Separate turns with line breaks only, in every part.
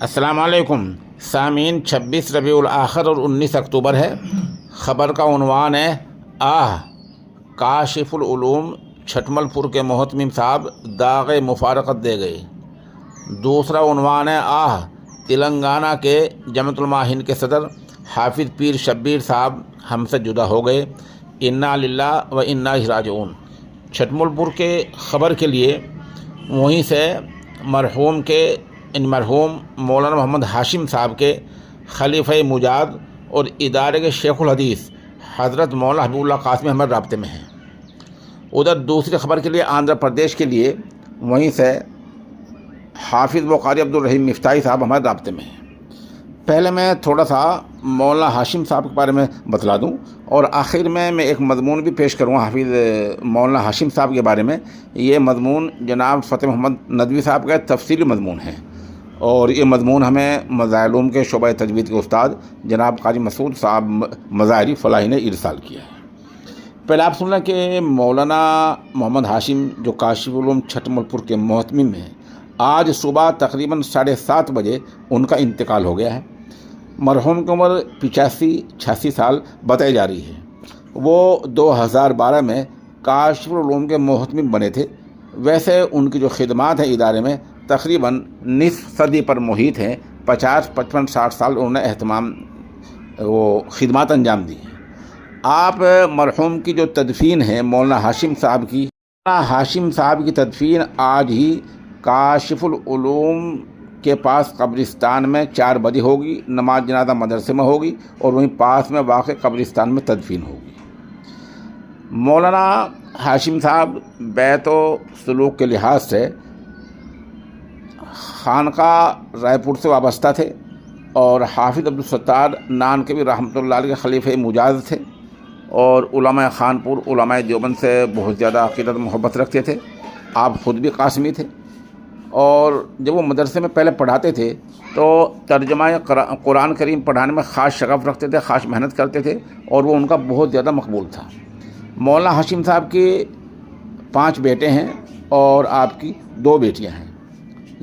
السلام علیکم سامعین، 26 ربیع الاخر اور 19 اکتوبر ہے۔ خبر کا عنوان ہے کاشف العلوم چھٹمل پور کے محتمم صاحب داغ مفارقت دے گئے۔ دوسرا عنوان ہے تلنگانہ کے جمعیت علماء ہند کے صدر حافظ پیر شبیر صاحب ہم سے جدا ہو گئے، انا للہ و انا الیہ راجعون۔ چھٹمل پور کے خبر کے لیے وہیں سے مرحوم مولانا محمد ہاشم صاحب کے خلیفہ مجاد اور ادارے کے شیخ الحدیث حضرت مولانا حبیب اللہ قاسمی ہمارے رابطے میں ہیں۔ ادھر دوسری خبر کے لیے آندھرا پردیش کے لیے وہیں سے حافظ و قاری عبدالرحیم مفتاحی صاحب ہمارے رابطے میں ہیں۔ پہلے میں تھوڑا سا مولانا ہاشم صاحب کے بارے میں بتلا دوں اور آخر میں ایک مضمون بھی پیش کروں حافظ مولانا ہاشم صاحب کے بارے میں۔ یہ مضمون جناب فتح محمد ندوی صاحب کا تفصیلی مضمون ہے اور یہ مضمون ہمیں مظاہر علوم کے شعبہ تجوید کے استاد جناب قاری مسعود صاحب مظاہری فلاحی نے ارسال کیا ہے۔ پہلے آپ سن لیں کہ مولانا محمد ہاشم جو کاشف العلوم چھٹمل پور کے محتمم ہیں، آج صبح تقریباً 7:30 بجے ان کا انتقال ہو گیا ہے۔ مرحوم کی عمر 85-86 سال بتائی جا رہی ہے۔ وہ 2012 میں کاشف العلوم کے محتمم بنے تھے۔ ویسے ان کی جو خدمات ہیں ادارے میں تقریباً نصف صدی پر محیط ہیں۔ 50, 55, 60 سال انہوں نے خدمات انجام دی ہیں۔ آپ مرحوم کی جو تدفین ہے مولانا ہاشم صاحب کی، ہاشم صاحب کی تدفین آج ہی کاشف العلوم کے پاس قبرستان میں 4 بجے ہوگی۔ نماز جنازہ مدرسے میں ہوگی اور وہیں پاس میں واقع قبرستان میں تدفین ہوگی۔ مولانا ہاشم صاحب بیت و سلوک کے لحاظ سے خانقاہ رائے پور سے وابستہ تھے اور حافظ عبدالستار نانکوی رحمۃ اللہ علیہ کے خلیفہ مجاز تھے اور علماء خانپور، علماء دیوبند سے بہت زیادہ عقیدت محبت رکھتے تھے۔ آپ خود بھی قاسمی تھے اور جب وہ مدرسے میں پہلے پڑھاتے تھے تو ترجمہ قرآن کریم پڑھانے میں خاص شغف رکھتے تھے، خاص محنت کرتے تھے اور وہ ان کا بہت زیادہ مقبول تھا۔ مولانا ہاشم صاحب کے 5 بیٹے ہیں اور آپ کی 2 بیٹیاں ہیں۔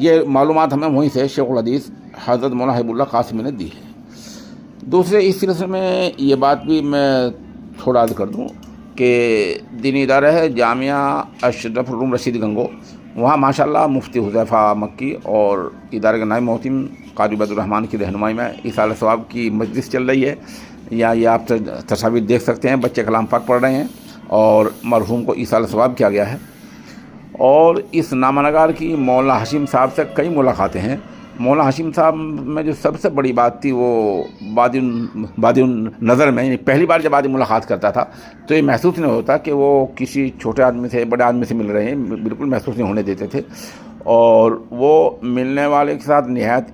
یہ معلومات ہمیں وہیں سے شیخ الحدیث حضرت مولانا حبیب اللہ قاسمی نے دی ہے۔ دوسرے اس سلسلے میں یہ بات بھی میں تھوڑا عرض کر دوں کہ دینی ادارہ ہے جامعہ اشرف العلوم رشید گنگو، وہاں ماشاءاللہ مفتی حذیفہ مکی اور ادارے کے نائب محتم قاری عبید الرحمن کی رہنمائی میں ایصال ثواب کی مجلس چل رہی ہے۔ یہ آپ تصاویر دیکھ سکتے ہیں، بچے کلام پاک پڑھ رہے ہیں اور مرحوم کو ایصال ثواب کیا گیا ہے۔ اور اس نامہ نگار کی مولانا ہاشم صاحب سے کئی ملاقاتیں ہیں۔ مولانا ہاشم صاحب میں جو سب سے بڑی بات تھی وہ بادی نظر میں، یعنی پہلی بار جب آدمی ملاقات کرتا تھا تو یہ محسوس نہیں ہوتا کہ وہ کسی چھوٹے آدمی سے بڑے آدمی سے مل رہے ہیں، بالکل محسوس نہیں ہونے دیتے تھے اور وہ ملنے والے کے ساتھ نہایت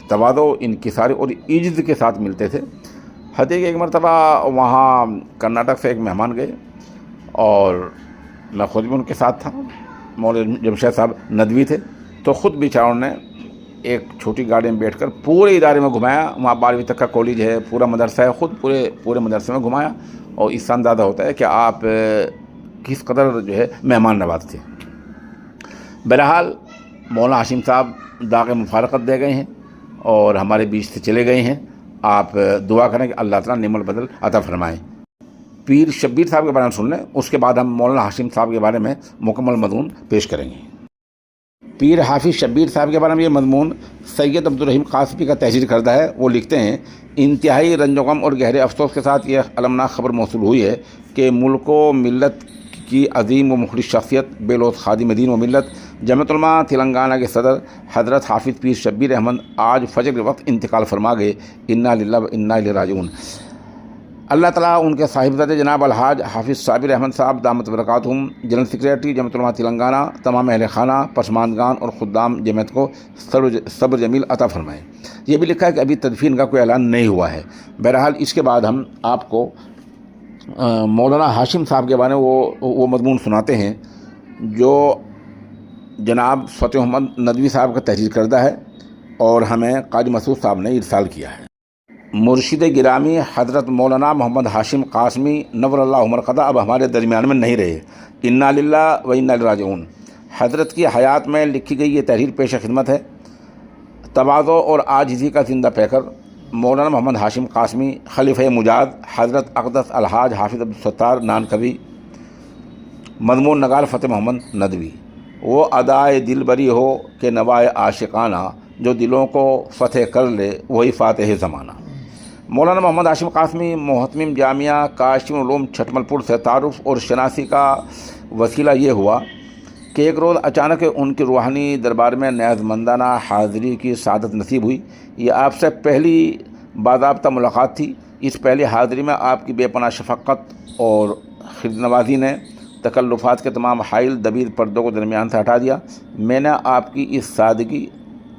تواضع، انکساری اور عجز کے ساتھ ملتے تھے۔ حتیٰ کہ ایک مرتبہ وہاں کرناٹک سے ایک مہمان گئے اور میں خود بھی ان کے ساتھ تھا، مولانا جمشید صاحب ندوی تھے، تو خود بیچاروں نے ایک چھوٹی گاڑی میں بیٹھ کر پورے ادارے میں گھمایا۔ وہاں 12ویں تک کا کالج ہے، پورا مدرسہ ہے، خود پورے مدرسے میں گھمایا اور اس سے اندازہ ہوتا ہے کہ آپ کس قدر جو ہے مہمان نواز تھے۔ بہرحال مولانا ہاشم صاحب داغ مفارقت دے گئے ہیں اور ہمارے بیچ سے چلے گئے ہیں۔ آپ دعا کریں کہ اللہ تعالیٰ نعم البدل عطا فرمائیں۔ پیر شبیر صاحب کے بارے میں سن لیں، اس کے بعد ہم مولانا ہاشم صاحب کے بارے میں مکمل مضمون پیش کریں گے۔ پیر حافظ شبیر صاحب کے بارے میں یہ مضمون سید عبدالرحیم قاسمی کا تحریر کردہ ہے۔ وہ لکھتے ہیں، انتہائی رنج و غم اور گہرے افسوس کے ساتھ یہ المناک خبر موصول ہوئی ہے کہ ملک و ملت کی عظیم و مخلص شخصیت، بے لوث خادم دین و ملت، جمعیت علماء تلنگانہ کے صدر حضرت حافظ پیر شبیر احمد آج فجر کے وقت انتقال فرما گئے، انا للہ و انا الیہ راجعون۔ اللہ تعالیٰ ان کے صاحبزادے جناب الحاج حافظ صابر احمد صاحب دامت برکاتہم، جنرل سیکریٹری جمعیت علماء تلنگانہ، تمام اہل خانہ، پسماندگان اور خدام جمعیت کو صبر جمیل عطا فرمائیں۔ یہ بھی لکھا ہے کہ ابھی تدفین کا کوئی اعلان نہیں ہوا ہے۔ بہرحال اس کے بعد ہم آپ کو مولانا ہاشم صاحب کے بارے میں وہ مضمون سناتے ہیں جو جناب فتح محمد ندوی صاحب کا تحریر کردہ ہے اور ہمیں قاری مسعود صاحب نے ارسال کیا ہے۔ مرشد گرامی حضرت مولانا محمد ہاشم قاسمی نور اللہ مرقدہ اب ہمارے درمیان میں نہیں رہے، انا للہ و انا الیہ راجعون۔ حضرت کی حیات میں لکھی گئی یہ تحریر پیش خدمت ہے۔ तवाज़ो और आजिज़ी का ज़िंदा पैकर मौलाना मोहम्मद हाशिम कासमी खलीफा मुजाद हज़रत अक़दस अलहाज हाफिज़ अब्दुल सत्तार नानकवी मज़मून नगार फ़तेह मोहम्मद नदवी। वो अदाए दिलबरी हो कि नवाए आशिकाना, जो दिलों को फ़तेह कर ले वही फ़ातिह ज़माना। मौलाना मोहम्मद हाशिम कासमी मोहतमिम जामिया काशिम उलूम छटमलपुर से तारुफ़ और शनासी का वसीला ये हुआ कि एक रोज़ अचानक उनकी रूहानी दरबार में न्याज़मंदाना हाज़िरी की सादत नसीब हुई। ये आपसे पहली बाज़ाब्ता मुलाकात थी। इस पहली हाज़िरी में आपकी बेपनाह शफ़क़त और खिदनवाज़ी ने तकल्लुफ़ात के तमाम हाइल दबीर पर्दों को दरमियान से हटा दिया। मैंने आपकी इस सादगी,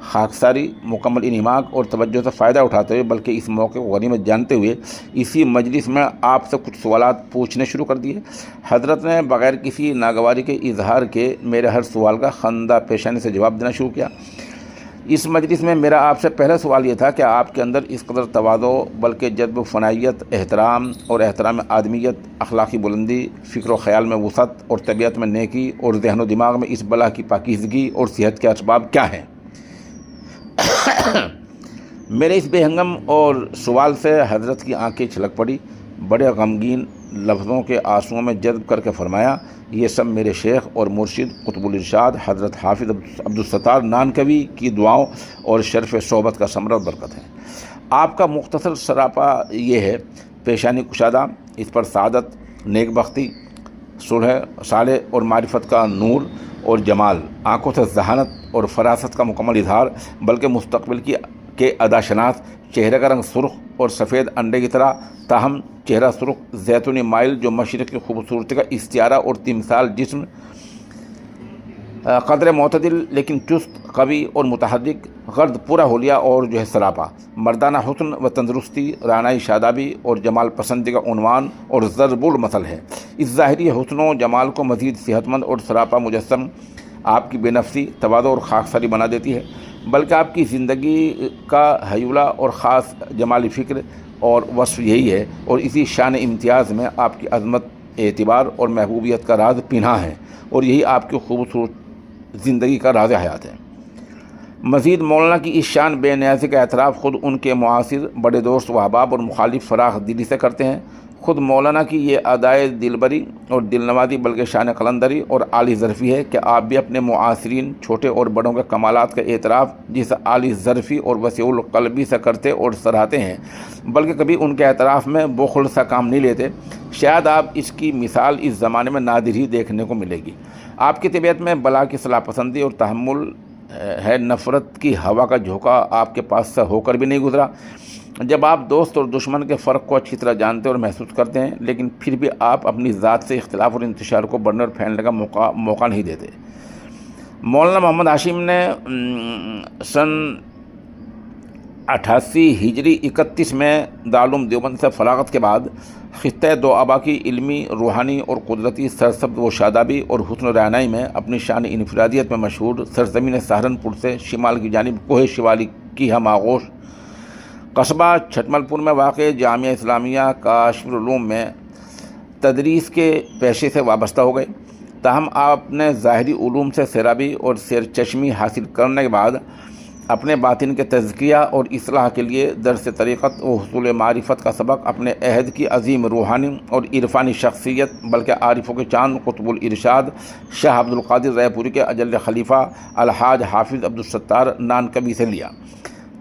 खाकसारी, मुकम्मल इन्हिमाक और तवज्जो से फ़ायदा उठाते हुए बल्कि इस मौके को गनीमत जानते हुए इसी मजलिस में आपसे कुछ सवालात पूछने शुरू कर दिए। हज़रत ने बग़ैर किसी नागवारी के इजहार के मेरे हर सवाल का खंदा पेशानी से जवाब देना शुरू किया। इस मजलिस में मेरा आपसे पहला सवाल ये था कि आपके अंदर इस कदर तवाज़ो बल्कि जज्ब फ़नाइयत, एहतराम और एहतराम आदमियत, अखलाक़ी बुलंदी, फ़िक्र व ख़याल में वुसअत और तबीयत में नेकी और ज़हन व दिमाग में इस बला की पाकीज़गी और सेहत के असबाब क्या हैं? मेरे इस बेहंगम और सवाल से हज़रत की आंखें छलक पड़ी। बड़े गमगीन लफ्ज़ों के आंसुओं में जज्ब करके फरमाया, ये सब मेरे शेख और मुर्शिद कुतुबुल इरशाद हज़रत हाफिज़ अब्दुल सत्तार नानकवी की दुआओं और शर्फ़ सोहबत का समर बरकत है। आपका मुख्तसर सरापा ये है, पेशानी कुशादा, इस पर सादत, नेकबख्ती, सुलह, साले और मारिफत का नूर और जमाल, आँखों से जहानत और फरासत का मुकम्मल इजहार, बल्कि मुस्तकबिल के अदाशनास, चेहरे का रंग सुर्ख और सफ़ेद अंडे की तरह, ताहम चेहरा सुर्ख जैतूनी माइल जो मशरक़ की खूबसूरती का इस्तियारा और तिमसाल जिस्म, कदर मोतदिल लेकिन चुस्त, कवी और मुतहर्रिक, गर्द पूरा होलिया और जो है सरापा, मर्दाना हुस्न व तंदरुस्ती, रानाई शादाबी और जमाल पसंदी का उन्वान और ज़रबुल मसल है। इस ज़ाहिरी हुस्न व जमाल को मज़ीद सेहतमंद और सरापा मुजस्सम आपकी बेनफ्सी, तवाज़ो और खाकसारी बना देती है, बल्कि आपकी ज़िंदगी का हयूला और ख़ास जमाली फ़िक्र और वस्फ़ यही है, और इसी शान इम्तियाज़ में आपकी अज़मत, एतिबार और महबूबियत का राज पिन्हा है, और यही आपकी खूबसूरत ज़िंदगी का राज हयात है। मज़ीद मौलाना की इस शान बेनियाज़ी का एतराफ़ ख़ुद उनके मुआसिर बड़े दोस्त व अहबाब और मुखालिफ फ़राख दिली से करते हैं। ख़ुद मौलाना की ये अदाए दिलबरी और दिलनवाज़ी बल्कि शान कलंदरी और आली ज़रफ़ी है कि आप भी अपने मुआसिरीन छोटे और बड़ों के कमालात का एतराफ़ जिस आली ज़रफ़ी और वसीउल क़ल्बी से करते और सराहते हैं, बल्कि कभी उनके एतराफ़ में बोखुल सा काम नहीं लेते। शायद आप इसकी मिसाल इस ज़माने में नादिर ही देखने को मिलेगी। आपकी तबीयत में बला की सलाह पसंदी और तहम्मुल है, नफ़रत की हवा का झोंका आपके पास से होकर भी नहीं गुज़रा। जब आप दोस्त और दुश्मन के फ़र्क को अच्छी तरह जानते और महसूस करते हैं, लेकिन फिर भी आप अपनी ज़ात से इख्तिलाफ और इंतशार को बढ़ने और फैलने का मौका नहीं देते। मौलाना मोहम्मद हाशिम ने सन 88 हिजरी 31 में दारुल देवबंद से फरागत के बाद खित्ते दो आबा की इल्मी, रूहानी और कुदरती सरसब्ज़ व शादाबी और हुस्न रानाई में अपनी शान इनफरादियत में मशहूर सरज़मीन सहारनपुर से शिमाल की जानिब कोहे शिवाली की हम आगोश कस्बा छटमलपुर में वाक़ जामिया इस्लामिया काशिफुल उलूम में तदरीस के पेशे से वाबस्ता हो गए। ताहम आपने ज़ाहिरी उलूम से सैराबी और सरचश्मी हासिल करने के बाद अपने बातिन के तज़किया और इस्लाह के लिए दर्स तरीक़त व हुसूल मारिफत का सबक अपने अहद की अजीम रूहानी और इरफ़ानी शख्सियत बल्कि आरिफ़ों के चांद कुतुबुल इरशाद शाह अब्दुल क़ादिर रैपुरी के अजल खलीफा अलहाज हाफिज़ अब्दुल सत्तार नानकवी से लिया।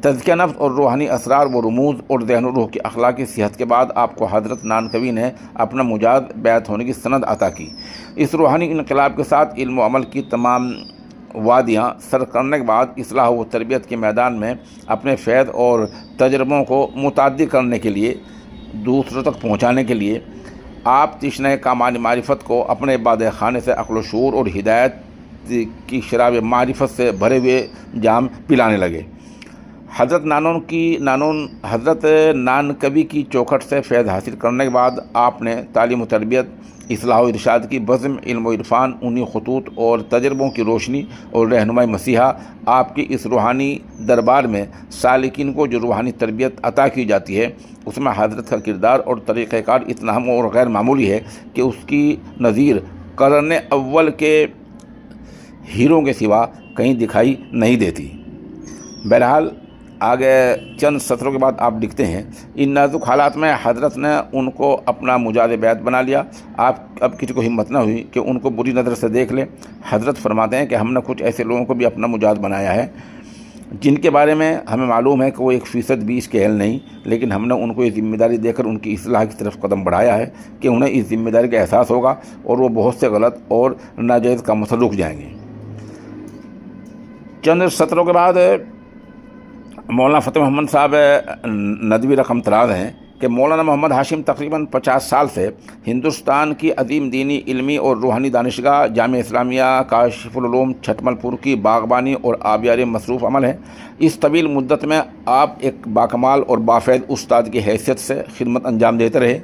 तज़किया नफ्स और रूहानी असरार व रमूज़ और ज़हन रूह की अखलाक़ी सेहत के बाद आपको हज़रत नानकवी ने अपना मुजाद बैत होने की सनद अता की। इस रूहानी इनकलाब के साथ इल्म व अमल की तमाम वादियाँ सर करने के बाद इस्लाह व तरबियत के मैदान में अपने फ़ैज़ और तजर्बों को मुतअद्दी करने के लिए, दूसरों तक पहुँचाने के लिए आप तिश्ने कामानी मारिफत को अपने इबादत खाने से अक़्ल व शऊर और हिदायत की शराब मारिफत से भरे हुए जाम पिलाने लगे। हज़रत नानकवी की चौखट से फैज़ हासिल करने के बाद आपने तालीम व तरबियत, इस्लाह व इरशाद की बज़्म, इल्म व इरफ़ान, उन्हीं खतूत और तजर्बों की रोशनी और रहनुमाई मसीहा आपकी इस रूहानी दरबार में सालिकीन को जो रूहानी तरबियत अता की जाती है, उसमें हज़रत का किरदार और तरीक़ाकार इतना अहम और गैर मामूली है कि उसकी नज़ीर क़र्न अव्वल के हीरों के सिवा कहीं दिखाई नहीं देती। बहरहाल आगे चंद सत्रों के बाद आप लिखते हैं, इन नाजुक हालात में हज़रत ने उनको अपना मुजाद बैत बना लिया। आप अब किसी को हिम्मत ना हुई कि उनको बुरी नज़र से देख ले। हज़रत फरमाते हैं कि हमने कुछ ऐसे लोगों को भी अपना मुजाद बनाया है जिनके बारे में हमें मालूम है कि वो 1% भी इसके अहल नहीं, लेकिन हमने उनको ये ज़िम्मेदारी देकर उनकी इस्लाह की तरफ कदम बढ़ाया है कि उन्हें इस ज़िम्मेदारी का एहसास होगा और वो बहुत से गलत और नाजायज़ कामों से रुक जाएंगे। चंद सत्रों के बाद मौलाना फ़तेह मोहम्मद साहब नदवी रकम तराज हैं कि मौलाना मोहम्मद हाशिम तकरीबन 50 साल से हिंदुस्तान की अजीम दीनी, इल्मी और रूहानी दानिशगाह जामिया इस्लामिया काशिफुल उलूम छटमलपुर की बागबानी और आबियारी मसरूफ़ अमल है। इस तवील मुद्दत में आप एक बाकमाल और बाफ़ैज़ उस्ताद की हैसियत से खिदमत अंजाम देते रहे।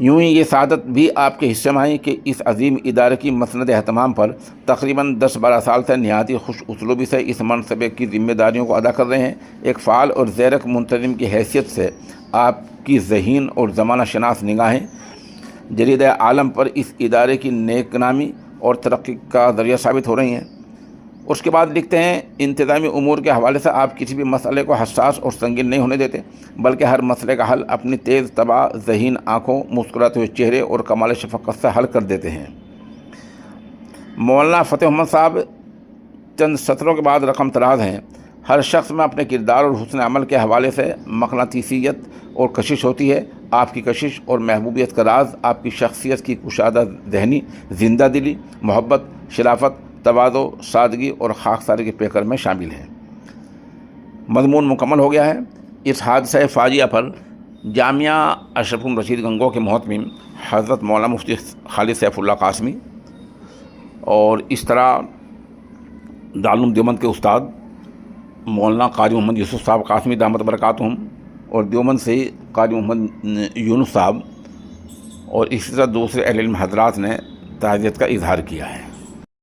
यूँ ही ये सआदत भी आपके हिस्से में आई कि इस अजीम इदारे की मसनद एहतमाम पर तकरीबन 10-12 साल से निहायती खुश उसलूबी से इस मनसबे की ज़िम्मेदारियों को अदा कर रहे हैं। एक फ़ाल और ज़ैरक मुंतज़िम की हैसियत से आपकी ज़हीन और ज़माना शनास निगाहें जरीद आलम पर इस इदारे की नेक नामी और तरक्की का ज़रिया साबित हो रही हैं। उसके बाद लिखते हैं, इंतज़ामी उमूर के हवाले से आप किसी भी मसले को हसास और संगीन नहीं होने देते, बल्कि हर मसले का हल अपनी तेज़ तबा, ज़हीन आँखों, मुस्कुराते हुए चेहरे और कमाल शफ़क़त से हल कर देते हैं। मौलाना फ़तेह मोहम्मद साहब चंद सत्रों के बाद रकम तराज हैं। हर शख्स में अपने किरदार और हुस्न अमल के हवाले से मक़नातीसियत और कशिश होती है। आपकी कशिश और महबूबियत का राज आपकी शख्सियत की कुशादा ज़हनी, ज़िंदा दिली, मोहब्बत, शराफत, तवाज़ो, सादगी और खाकसारी के पेकर में शामिल है। मज़मून मुकम्मल हो गया है। इस हादसा फाजिया पर जामिया अशरफुल रशीद गंगो के मोहतमिम हज़रत मौलाना मुफ्ती खालिद सैफुल्लाह कासमी और इस तरह दारुल देवबंद के उस्ताद मौलाना क़ारी मोहम्मद यूसुफ़ साहब कासमी दामत बरकातुहुम और देवबंद से क़ारी मोहम्मद यूनुस साहब और इसी तरह दूसरे अहले इल्म हज़रात ने ताज़ियत का इजहार किया है।